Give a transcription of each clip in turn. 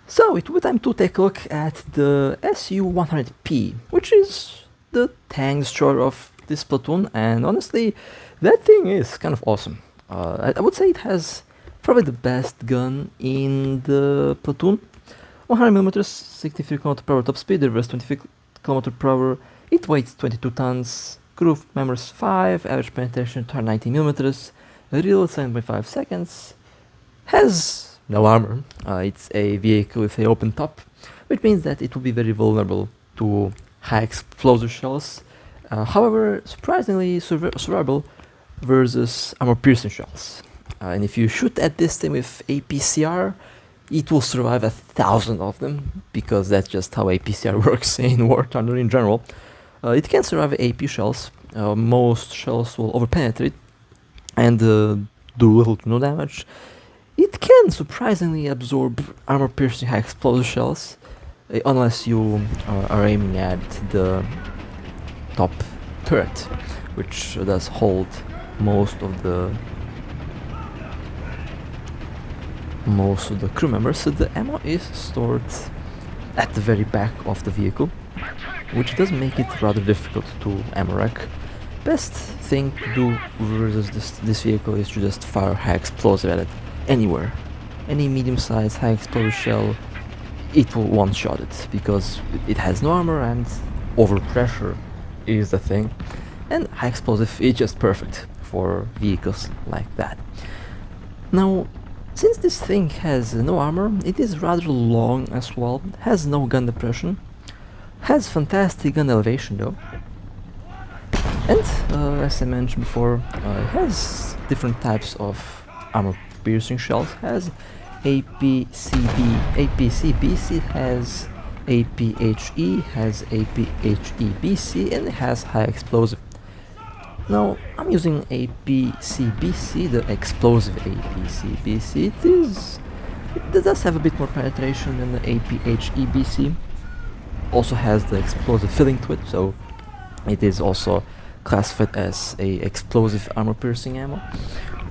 So it would be time to take a look at the SU-100P, which is the tank destroyer of this platoon, and honestly, that thing is kind of awesome. I would say it has probably the best gun in the platoon. 100mm, 63 km per hour top speed, reverse 25 km per hour. It weighs 22 tons, crew members 5, average penetration 290mm, reload 7.5 seconds, has no armor. It's a vehicle with an open top, which means that it will be very vulnerable to high explosive shells. However, surprisingly survivable versus armor-piercing shells. And if you shoot at this thing with APCR, it will survive 1,000 of them, because that's just how APCR works in War Thunder in general. It can survive AP shells. Most shells will overpenetrate and do little to no damage. It can surprisingly absorb armor-piercing high explosive shells, unless you are aiming at the top turret, which does hold most of the crew members. So the ammo is stored at the very back of the vehicle, which does make it rather difficult to ammo rack. Best thing to do versus this vehicle is to just fire high explosive at it anywhere. Any medium-sized high explosive shell, it will one-shot it, because it has no armor and overpressure is the thing. And high explosive is just perfect for vehicles like that. Now, since this thing has no armor, it is rather long as well, has no gun depression, has fantastic gun elevation though, and as I mentioned before, it has different types of armor-piercing shells. Has APCBC, has APHE, has APHEBC, and it has high explosive. Now, I'm using APCBC, the explosive APCBC. It does have a bit more penetration than the APHEBC. Also has the explosive filling to it, so it is also classified as a explosive armor-piercing ammo,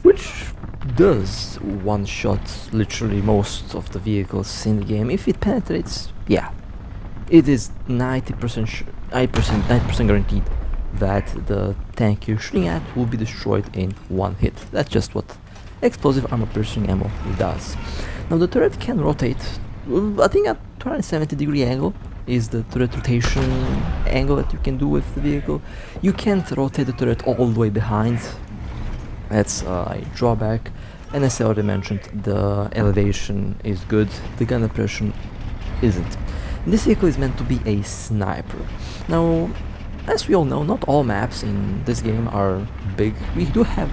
which does one-shot literally most of the vehicles in the game. If it penetrates, yeah, it is 90% guaranteed that the tank you're shooting at will be destroyed in one hit. That's just what explosive armor-piercing ammo does. Now the turret can rotate, I think at 270-degree angle is the turret rotation angle that you can do with the vehicle. You can't rotate the turret all the way behind. That's a drawback. And as I already mentioned, the elevation is good, the gun depression isn't. This vehicle is meant to be a sniper. Now, as we all know, not all maps in this game are big. We do have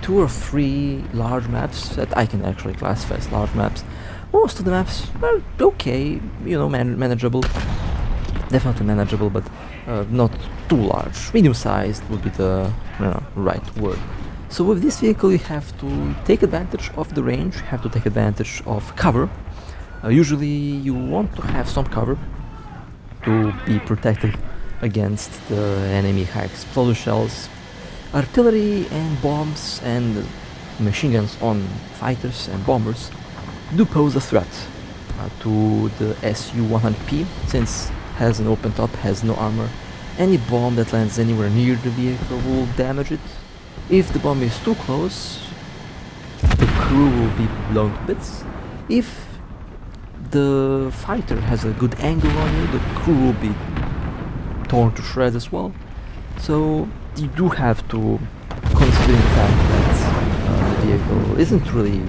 2 or 3 large maps that I can actually classify as large maps. Most of the maps are okay, you know, manageable. Definitely manageable, but not too large. Medium-sized would be the right word. So with this vehicle you have to take advantage of the range, you have to take advantage of cover. Usually you want to have some cover to be protected against the enemy high explosive shells. Artillery and bombs and machine guns on fighters and bombers do pose a threat to the SU-100P, since has an open top, has no armor. Any bomb that lands anywhere near the vehicle will damage it. If the bomb is too close, the crew will be blown to bits. If the fighter has a good angle on you, the crew will be torn to shreds as well. So you do have to consider the fact that the vehicle isn't really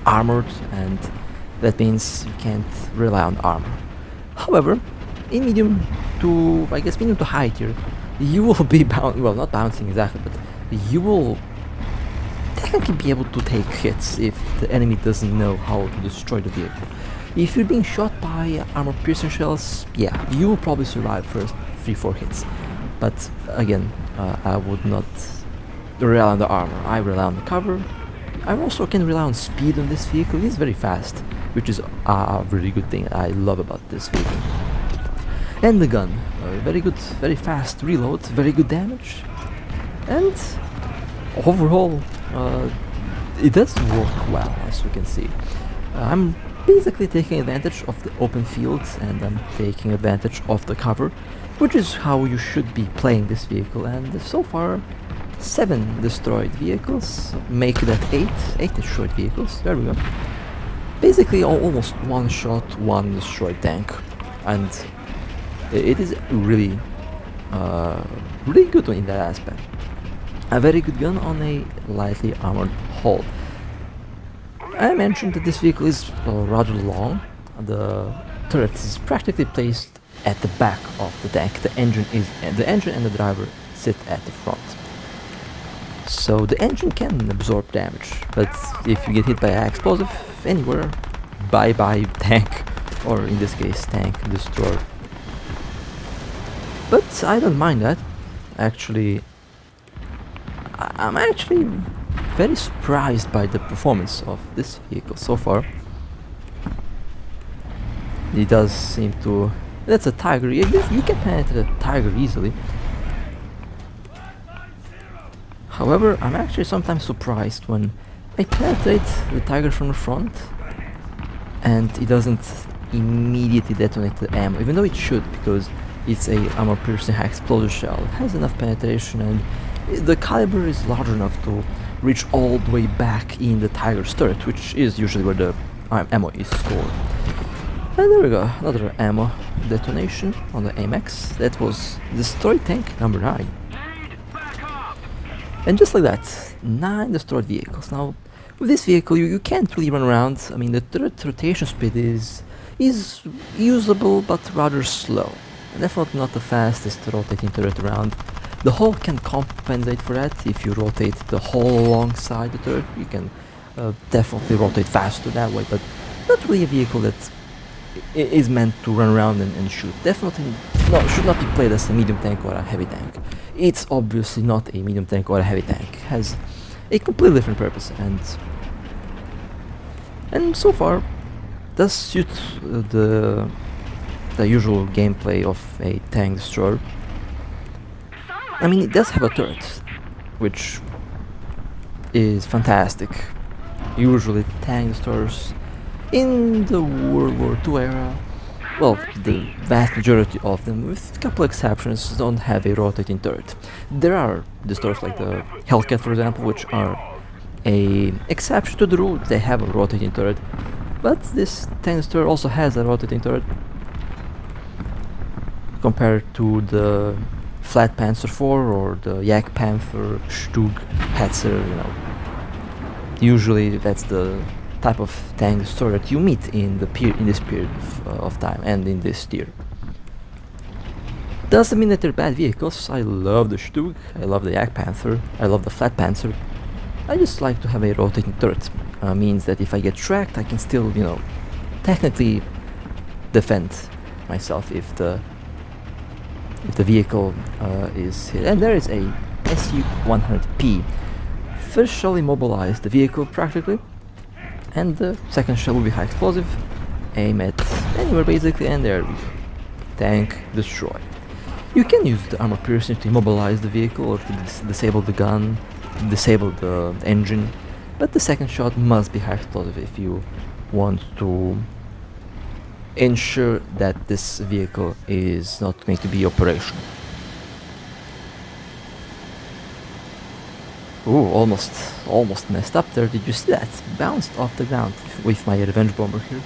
armored, and that means you can't rely on armor. However, in medium to high tier, you will be not bouncing exactly, but you will technically be able to take hits if the enemy doesn't know how to destroy the vehicle. If you're being shot by armor-piercing shells, yeah, you will probably survive first 3-4 hits. But again, I would not rely on the armor, I rely on the cover. I also can rely on speed on this vehicle. It is very fast, which is a really good thing I love about this vehicle. And the gun, very good, very fast reload, very good damage, and overall it does work well, as you can see. I'm basically taking advantage of the open fields, and I'm taking advantage of the cover, which is how you should be playing this vehicle. And so far 7 destroyed vehicles make that 8 destroyed vehicles. There we go. Basically almost one shot, one destroyed tank, and it is really really good in that aspect. A very good gun on a lightly armored hull. I mentioned that this vehicle is rather long. The turret is practically placed at the back of the tank. The engine and the driver sit at the front. So the engine can absorb damage, but if you get hit by an explosive anywhere, bye bye tank, or in this case tank destroyed. But I don't mind that. Actually, I'm actually very surprised by the performance of this vehicle so far. It does seem to... That's a Tiger. You can penetrate a Tiger easily. However, I'm actually sometimes surprised when I penetrate the Tiger from the front and it doesn't immediately detonate the ammo, even though it should, because it's a armor-piercing high explosive shell. It has enough penetration and the caliber is large enough to reach all the way back in the Tiger's turret, which is usually where the ammo is stored. And there we go, another ammo detonation on the AMX. That was destroyed tank number 9. And just like that, 9 destroyed vehicles. Now, with this vehicle, you can't really run around. I mean, the turret rotation speed is usable, but rather slow. Definitely not the fastest rotating turret around. The hull can compensate for that. If you rotate the hull alongside the turret, you can definitely rotate faster that way, but not really a vehicle that is meant to run around and shoot. Definitely should not be played as a medium tank or a heavy tank. It's obviously not a medium tank or a heavy tank. It has a completely different purpose, and so far does suit the usual gameplay of a tank destroyer. I mean, it does have a turret, which is fantastic. Usually tank destroyers in the World War II era, well, the vast majority of them, with a couple exceptions, don't have a rotating turret. There are destroyers like the Hellcat, for example, which are a exception to the rule. They have a rotating turret, but this tank destroyer also has a rotating turret compared to the Flat Panzer IV or the Yak Panther, Stug, Hetzer, you know. Usually that's the type of tank destroyer that you meet in this period of time and in this tier. Doesn't mean that they're bad vehicles. I love the Stug, I love the Yak Panther, I love the Flat Panzer. I just like to have a rotating turret. Means that if I get tracked, I can still, you know, technically defend myself if the vehicle is hit. And there is a SU-100P. First shell immobilized the vehicle practically, and the second shell will be high explosive, aim at anywhere basically, and there we go. Tank destroyed. You can use the armor piercing to immobilize the vehicle or to disable the gun, disable the engine, but the second shot must be high explosive if you want to ensure that this vehicle is not going to be operational. Ooh, almost messed up there. Did you see that? Bounced off the ground with my revenge bomber here.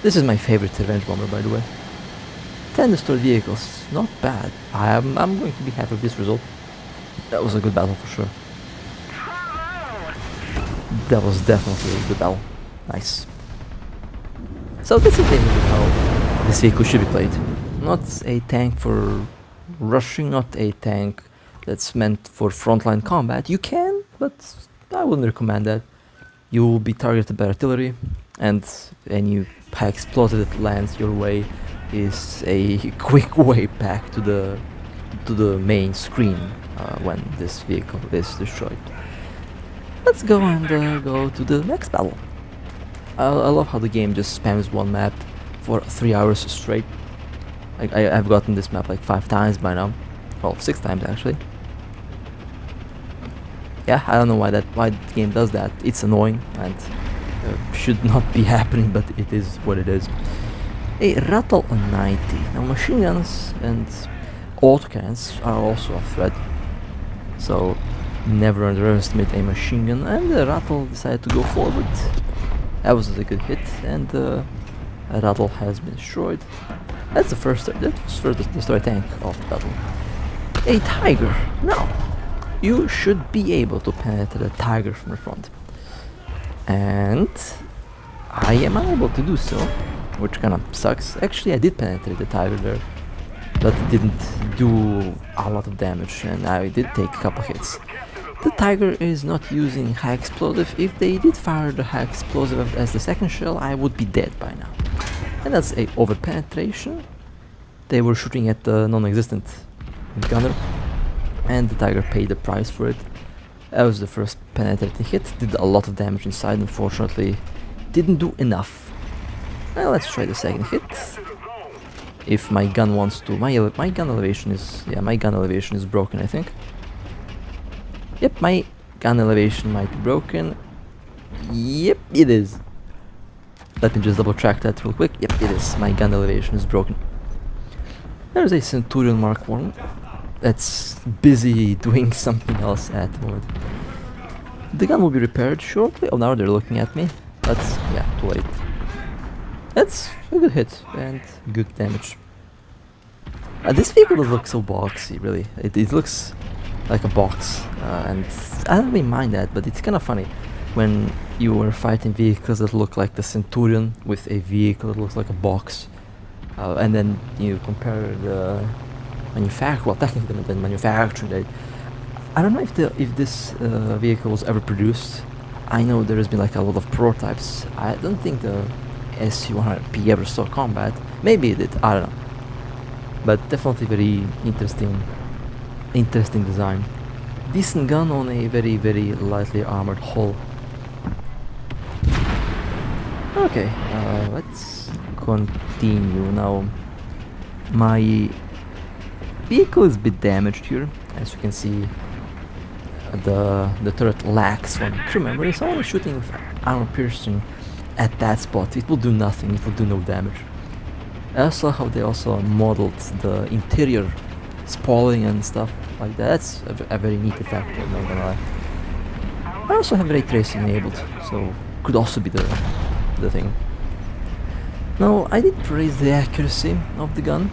This is my favorite revenge bomber, by the way. 10 destroyed vehicles, not bad. I'm going to be happy with this result. That was a good battle for sure. That was definitely a good battle. Nice. So this is basically how this vehicle should be played. Not a tank for rushing, not a tank that's meant for frontline combat. You can, but I wouldn't recommend that. You will be targeted by artillery, and any high explosive that lands your way is a quick way back to the main screen when this vehicle is destroyed. Let's go and go to the next battle. I love how the game just spams one map for 3 hours straight. I've gotten this map like 5 times by now. Well, 6 times actually. Yeah, I don't know why the game does that. It's annoying, and should not be happening, but it is what it is. A Rattle 90. Now machine guns and autocannons are also a threat, so never underestimate a machine gun, and the Rattle decided to go forward. That was a good hit, and a Rattle has been destroyed. That's the first destroy tank of the battle. A Tiger. Now, you should be able to penetrate a Tiger from the front, and I am unable to do so, which kind of sucks. Actually, I did penetrate the Tiger there, but it didn't do a lot of damage, and I did take a couple hits. The Tiger is not using high explosive. If they did fire the high explosive as the second shell, I would be dead by now. And that's a over penetration. They were shooting at the non-existent gunner, and the Tiger paid the price for it. That was the first penetrating hit. Did a lot of damage inside. Unfortunately, didn't do enough. Well, let's try the second hit. If my gun wants to, my gun elevation is broken, I think. Yep, my gun elevation might be broken. Yep, it is. Let me just double check that real quick. Yep, it is. My gun elevation is broken. There's a Centurion Mark 1 that's busy doing something else at the moment. The gun will be repaired shortly. Oh, now they're looking at me. That's, yeah, too late. That's a good hit and good damage. This vehicle does look so boxy, really. It looks like a box, and I don't really mind that, but it's kind of funny when you are fighting vehicles that look like the Centurion with a vehicle that looks like a box, and then you compare the technically the manufacturing date. I don't know if this vehicle was ever produced. I know there has been like a lot of prototypes. I don't think the SU-100P ever saw combat. Maybe it did, I don't know. But definitely very interesting design. Decent gun on a very, very lightly armored hull. Okay, let's continue now. My vehicle is a bit damaged here. As you can see, the turret lacks one crew member. If someone is shooting with armor piercing at that spot, it will do nothing, it will do no damage. I saw how they also modeled the interior spalling and stuff like that. That's a very neat effect, I'm not gonna lie. I also have ray tracing enabled, so could also be the thing. Now, I did praise the accuracy of the gun.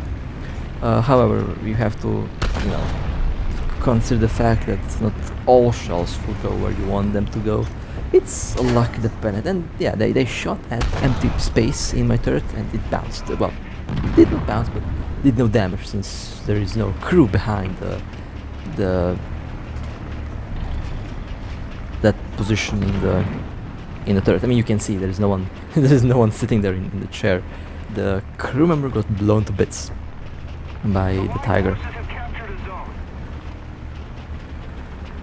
However, you have to, you know, consider the fact that not all shells will go where you want them to go. It's luck dependent, and yeah, they shot at empty space in my turret and it bounced. Well, it did not bounce, but did no damage since there is no crew behind that position in the turret. I mean, you can see there is no one there is no one sitting there in the chair. The crew member got blown to bits by the Tiger.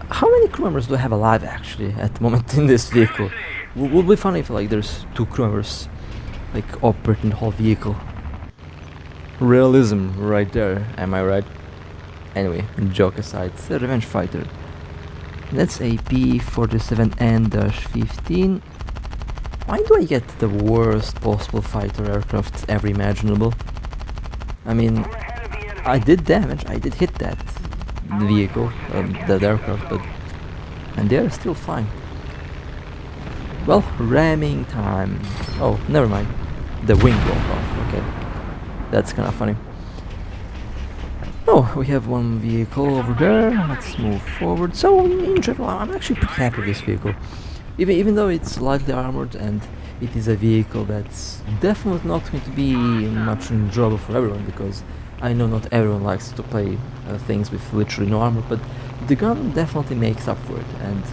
How many crew members do I have alive actually at the moment in this vehicle? Would be funny if like there's 2 crew members like operating the whole vehicle. Realism right there, am I right? Anyway, joke aside, it's a revenge fighter. That's a P-47N-15. Why do I get the worst possible fighter aircraft ever imaginable? I mean, I did damage, I did hit that vehicle, that aircraft, but and they're still fine. Well, ramming time. Oh, never mind. The wing broke off. Okay, that's kind of funny. Oh, we have one vehicle over there. Let's move forward. So in general, I'm actually pretty happy with this vehicle, even though it's lightly armored and it is a vehicle that's definitely not going to be much enjoyable for everyone, because I know not everyone likes to play things with literally no armor, but the gun definitely makes up for it. And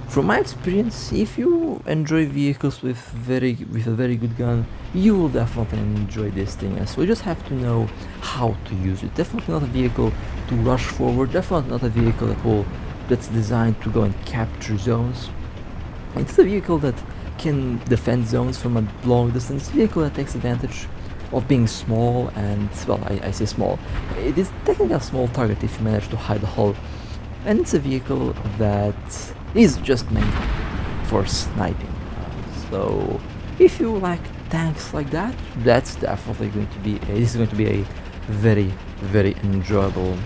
from my experience, if you enjoy vehicles with a very good gun, you will definitely enjoy this thing. So you just have to know how to use it. Definitely not a vehicle to rush forward. Definitely not a vehicle that's designed to go and capture zones. It's a vehicle that can defend zones from a long distance. Vehicle that takes advantage of being small, and well, I say small. It is technically a small target if you manage to hide the hull. And it's a vehicle that is just meant for sniping. So if you like tanks like that, that's definitely going to be this is going to be a very enjoyable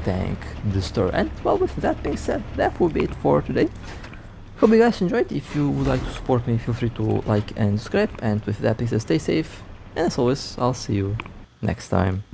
tank destroyer. And well, with that being said, that will be it for today. Hope you guys enjoyed. If you would like to support me, feel free to like and subscribe. And with that being said, stay safe. And as always, I'll see you next time.